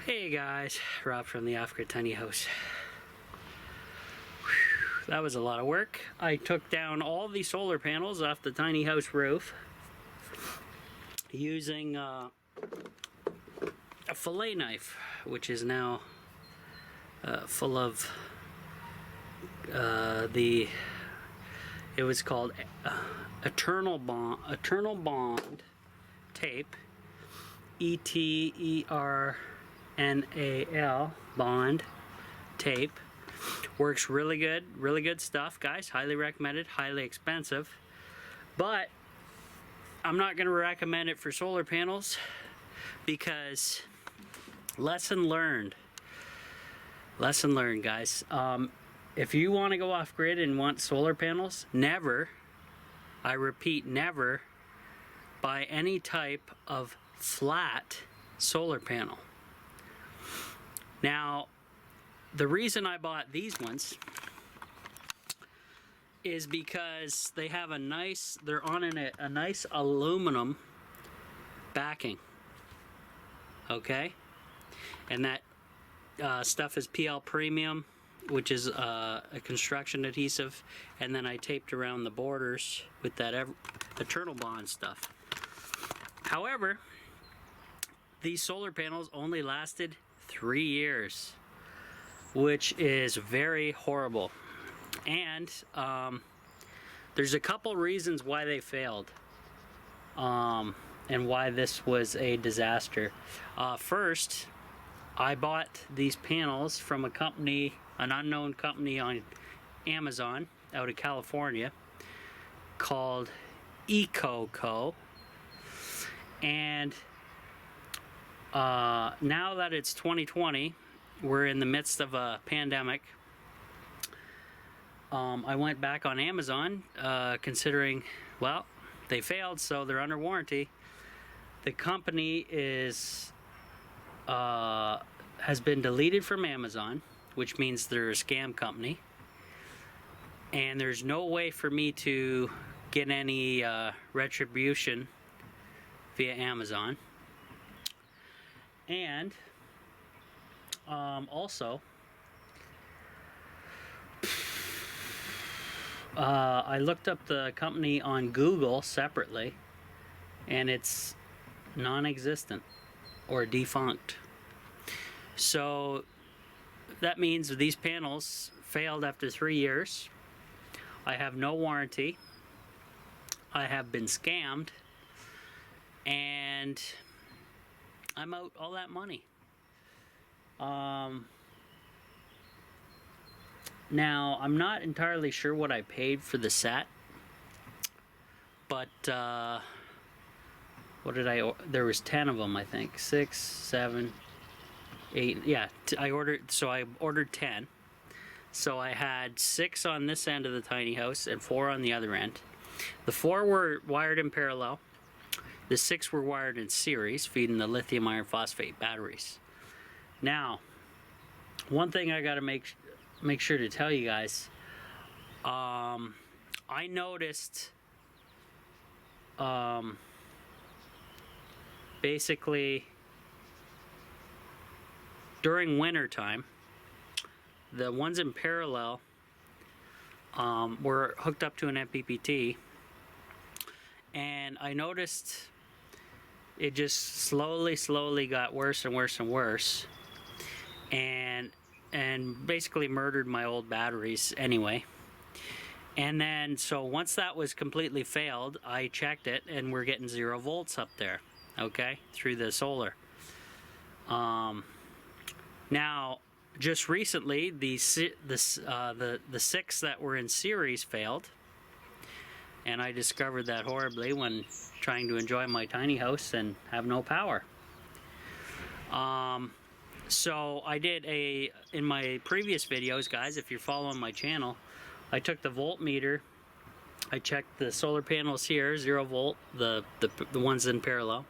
Hey guys, Rob from the Off-Grid Tiny House. Whew, that was a lot of work. I took down all the solar panels off the tiny house roof using a fillet knife, which is now full of it was called Eternal Bond tape, ETERNAL bond tape. Works really good stuff, guys. Highly recommended, highly expensive, but I'm not going to recommend it for solar panels because lesson learned, guys. If you want to go off grid and want solar panels, never, I repeat, never buy any type of flat solar panel. Now, the reason I bought these ones is because they have a nice, they're on a nice aluminum backing, okay? And that stuff is PL Premium, which is a construction adhesive, and then I taped around the borders with that Eternal Bond stuff. However, these solar panels only lasted 3 years, which is very horrible. And there's a couple reasons why they failed, and why this was a disaster. First, I bought these panels from a company, an unknown company on Amazon out of California called EcoCo. And now that it's 2020, we're in the midst of a pandemic. I went back on Amazon, considering, well, they failed, so they're under warranty. The company is has been deleted from Amazon, which means they're a scam company, and there's no way for me to get any retribution via Amazon. And also, I looked up the company on Google separately, and it's non-existent or defunct. So that means these panels failed after 3 years. I have no warranty. I have been scammed, and I'm out all that money. Now, I'm not entirely sure what I paid for the set, but what did I? There was 10 of them, I think. 6, 7, 8. Yeah, I ordered 10. So I had 6 on this end of the tiny house and 4 on the other end. The 4 were wired in parallel. The 6 were wired in series, feeding the lithium iron phosphate batteries. Now, one thing I got to make sure to tell you guys, I noticed basically during winter time, the ones in parallel were hooked up to an MPPT, and I noticed it just slowly got worse and worse and worse. And and basically murdered my old batteries anyway. And then, so once that was completely failed, I checked it, and we're getting 0 volts up there, okay, through the solar. Now, just recently, the 6 that were in series failed, and I discovered that horribly when trying to enjoy my tiny house and have no power. So I did in my previous videos, guys, if you're following my channel, I took the voltmeter, I checked the solar panels here, 0 volt, the ones in parallel,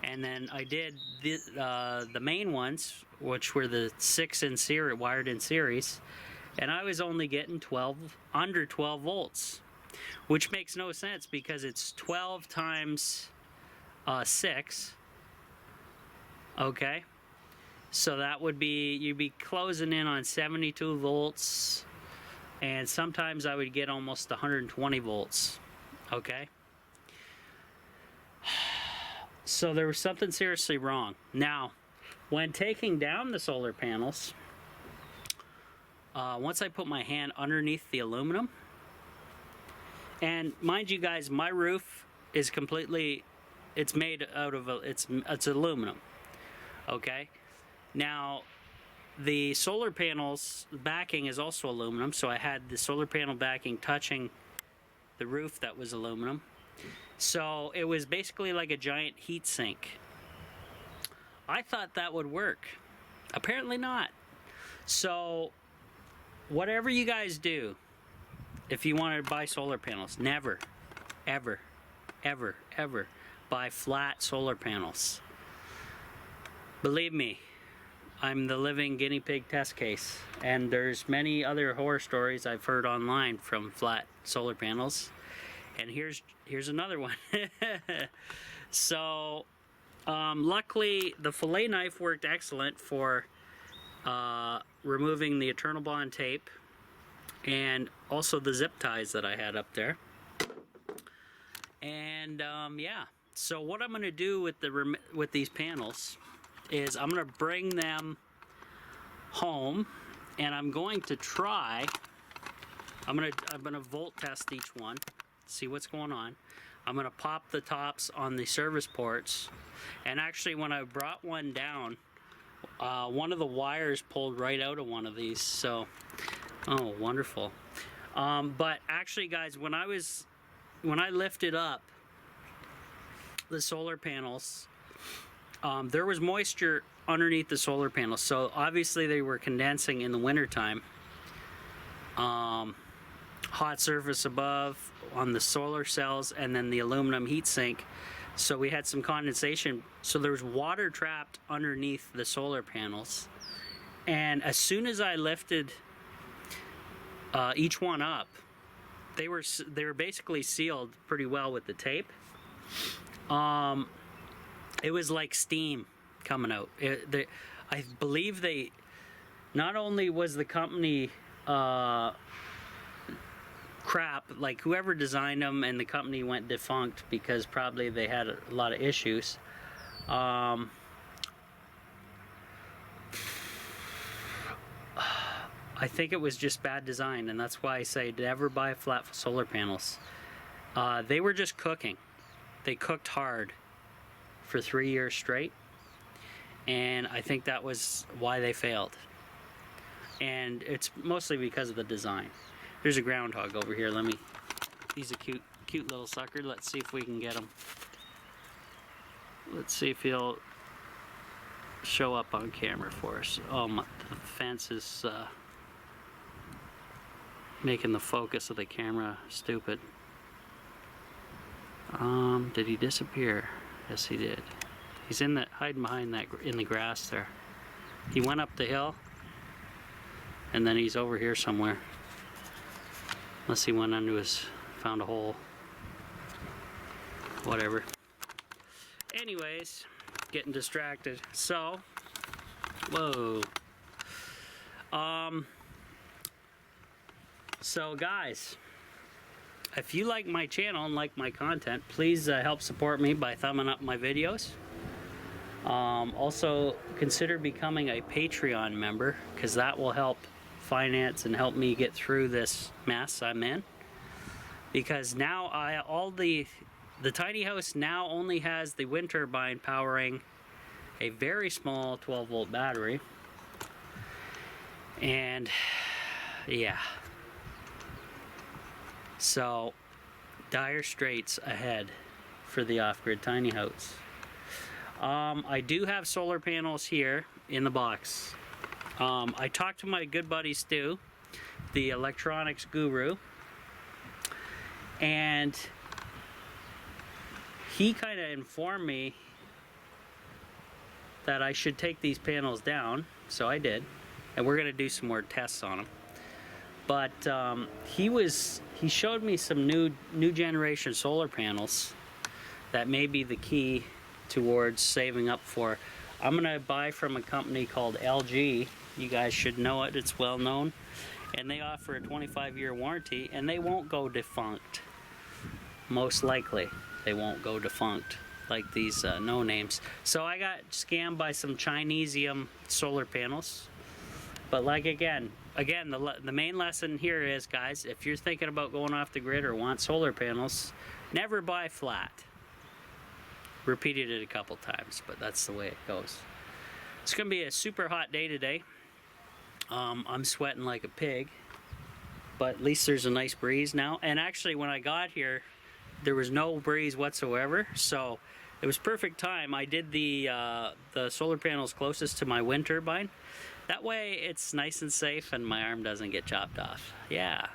and then I did the main ones, which were the 6 in series, wired in series, and I was only getting under 12 volts, which makes no sense because it's 12 times 6, okay? So that would be, you'd be closing in on 72 volts, and sometimes I would get almost 120 volts, okay? So there was something seriously wrong. Now, when taking down the solar panels, once I put my hand underneath the aluminum, and mind you guys, my roof is completely, it's made out of, it's aluminum, okay? Now, the solar panels, the backing is also aluminum, so I had the solar panel backing touching the roof that was aluminum. So it was basically like a giant heat sink. I thought that would work. Apparently not. So whatever you guys do, if you want to buy solar panels, never, ever, ever, ever buy flat solar panels. Believe me, I'm the living guinea pig test case, and there's many other horror stories I've heard online from flat solar panels, and here's another one. So luckily the fillet knife worked excellent for removing the Eternal Bond tape and also the zip ties that I had up there. And yeah, so what I'm going to do with these panels is I'm going to bring them home, and I'm going to try, I'm going to volt test each one, see what's going on. I'm going to pop the tops on the service ports, and actually when I brought one down, one of the wires pulled right out of one of these, so, oh, wonderful. But actually, guys, when I lifted up the solar panels, there was moisture underneath the solar panels, so obviously they were condensing in the wintertime. Hot surface above on the solar cells, and then the aluminum heat sink, so we had some condensation, so there was water trapped underneath the solar panels. And as soon as I lifted each one up, they were basically sealed pretty well with the tape. It was like steam coming out. I believe they, not only was the company crap, like whoever designed them, and the company went defunct because probably they had a lot of issues. I think it was just bad design, and that's why I say never buy flat solar panels. They were just cooking. They cooked hard for 3 years straight, and I think that was why they failed. And it's mostly because of the design. There's a groundhog over here. He's a cute little sucker. Let's see if we can get him. Let's see if he'll show up on camera for us. Oh, the fence is making the focus of the camera stupid. Did he disappear? Yes, he did. He's hiding behind that in the grass there. He went up the hill, and then he's over here somewhere. Unless he went found a hole. Whatever. Anyways, getting distracted. So, whoa. So guys, if you like my channel and like my content, please help support me by thumbing up my videos. Also, consider becoming a Patreon member, because that will help finance and help me get through this mess I'm in. Because now the tiny house now only has the wind turbine powering a very small 12-volt battery. And yeah, so dire straits ahead for the off-grid tiny house. I do have solar panels here in the box. I talked to my good buddy Stu, the electronics guru, and he kind of informed me that I should take these panels down, so I did, and we're gonna do some more tests on them. But he showed me some new generation solar panels that may be the key towards saving up for. I'm gonna buy from a company called LG. You guys should know it, it's well known, and they offer a 25-year warranty, and they won't go defunct. Most likely they won't go defunct like these no names. So I got scammed by some Chinesium solar panels. But like again, the main lesson here is, guys, if you're thinking about going off the grid or want solar panels, never buy flat. Repeated it a couple times, but that's the way it goes. It's gonna be a super hot day today. I'm sweating like a pig, but at least there's a nice breeze now. And actually, when I got here, there was no breeze whatsoever, so it was perfect time. I did the solar panels closest to my wind turbine. That way, it's nice and safe, and my arm doesn't get chopped off. Yeah.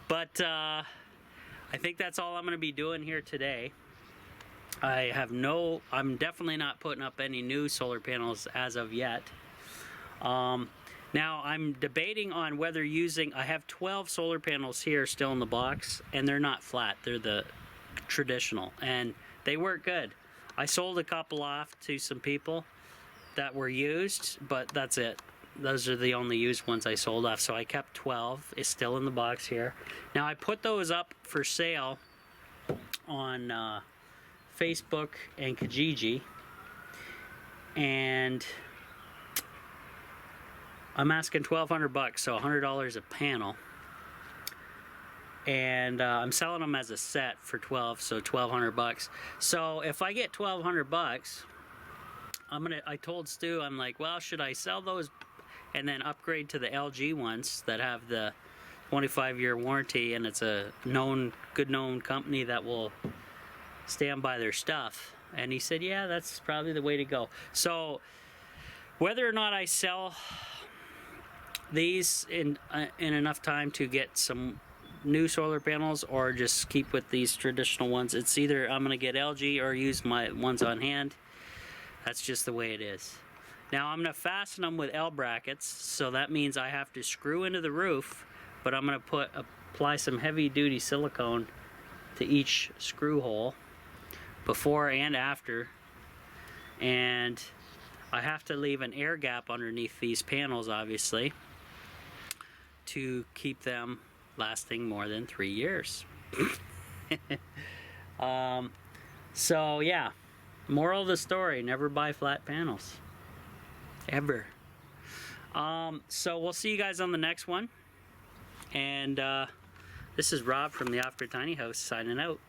But I think that's all I'm gonna be doing here today. I'm definitely not putting up any new solar panels as of yet. Now I'm debating on whether I have 12 solar panels here still in the box, and they're not flat, they're the traditional, and they work good. I sold a couple off to some people that were used, but that's it. Those are the only used ones I sold off, so I kept 12. It's still in the box here. Now I put those up for sale on Facebook and Kijiji, and I'm asking $1,200, so $100 a panel, and I'm selling them as a set for 12, so $1,200. So if I get $1,200, I told Stu, I'm like, well, should I sell those and then upgrade to the LG ones that have the 25-year warranty, and it's a good known company that will stand by their stuff? And he said, yeah, that's probably the way to go. So whether or not I sell these in enough time to get some new solar panels or just keep with these traditional ones, it's either I'm gonna get LG or use my ones on hand. That's just the way it is. Now I'm gonna fasten them with L brackets, so that means I have to screw into the roof, but I'm gonna apply some heavy duty silicone to each screw hole before and after, and I have to leave an air gap underneath these panels, obviously, to keep them lasting more than 3 years. So yeah, moral of the story, never buy flat panels, ever. So we'll see you guys on the next one, and this is Rob from the Off-Grid Tiny House signing out.